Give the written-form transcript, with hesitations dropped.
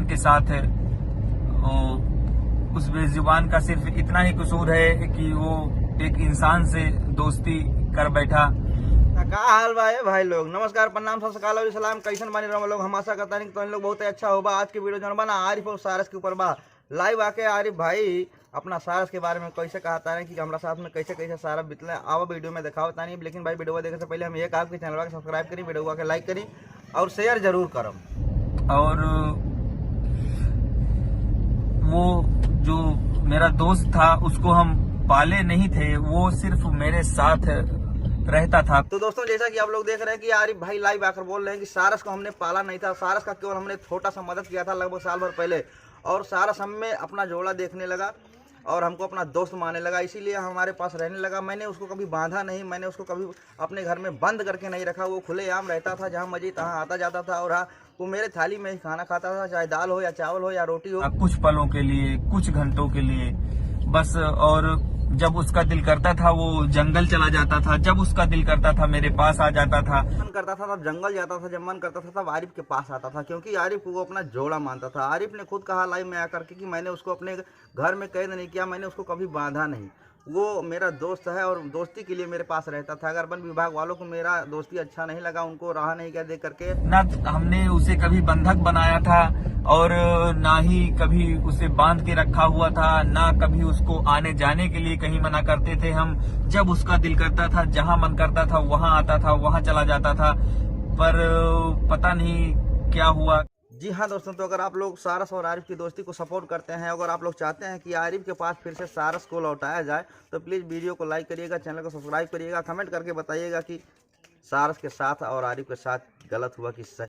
के साथ है। उस बेजुबान का सिर्फ इतना ही कसूर है कि वो एक इंसान से दोस्ती कर बैठा। का हाल बा भाई लोग, नमस्कार, प्रणाम, सत श्री अकाल और सलाम। कैसन बानी रहो लोग? हम आशा करता है कि तो लोग बहुत अच्छा होगा। आज की वीडियो जो बना आरिफ और सारस के ऊपर बा। लाइव आके आरिफ भाई अपना सारस के बारे में कैसे कहता है कि हमारा साथ में कैसे कैसे सारा बितले आओ वीडियो में दिखाओ तानी। लेकिन भाई वीडियो देखने से पहले हम एक आपके चैनल को सब्सक्राइब करी, वीडियो को लाइक करी और शेयर जरूर करम। और वो जो मेरा दोस्त था उसको हम पाले नहीं थे, वो सिर्फ मेरे साथ रहता था। तो दोस्तों, जैसा कि आप लोग देख रहे हैं कि आरिफ भाई लाइव आकर बोल रहे हैं कि सारस को हमने पाला नहीं था, सारस का केवल हमने छोटा सा मदद किया था लगभग साल भर पहले, और सारस हम में अपना जोड़ा देखने लगा और हमको अपना दोस्त मानने लगा, इसीलिए हमारे पास रहने लगा। मैंने उसको कभी बांधा नहीं, मैंने उसको कभी अपने घर में बंद करके नहीं रखा। वो खुलेआम रहता था, जहाँ मर्जी तहाँ आता जाता था, और हाँ, वो मेरे थाली में ही खाना खाता था, चाहे दाल हो या चावल हो या रोटी हो। कुछ पलों के लिए, कुछ घंटों के लिए बस। और जब उसका दिल करता था वो जंगल चला जाता था, जब उसका दिल करता था मेरे पास आ जाता था। मन करता था तब जंगल जाता था, जब मन करता था तब आरिफ के पास आता था, क्योंकि आरिफ को वो अपना जोड़ा मानता था। आरिफ ने खुद कहा लाइव में आकर के कि मैंने उसको अपने घर में कैद नहीं किया, मैंने उसको कभी बांधा नहीं। वो मेरा दोस्त है और दोस्ती के लिए मेरे पास रहता था। अगर वन विभाग वालों को मेरा दोस्ती अच्छा नहीं लगा, उनको रहा नहीं क्या देख करके, ना हमने उसे कभी बंधक बनाया था और ना ही कभी उसे बांध के रखा हुआ था, ना कभी उसको आने जाने के लिए कहीं मना करते थे हम। जब उसका दिल करता था, जहां मन करता था वहां आता था, वहां चला जाता था। पर पता नहीं क्या हुआ। जी हाँ दोस्तों, तो अगर आप लोग सारस और आरिफ की दोस्ती को सपोर्ट करते हैं, अगर आप लोग चाहते हैं कि आरिफ के पास फिर से सारस को लौटाया जाए, तो प्लीज़ वीडियो को लाइक करिएगा, चैनल को सब्सक्राइब करिएगा, कमेंट करके बताइएगा कि सारस के साथ और आरिफ के साथ गलत हुआ कि सही।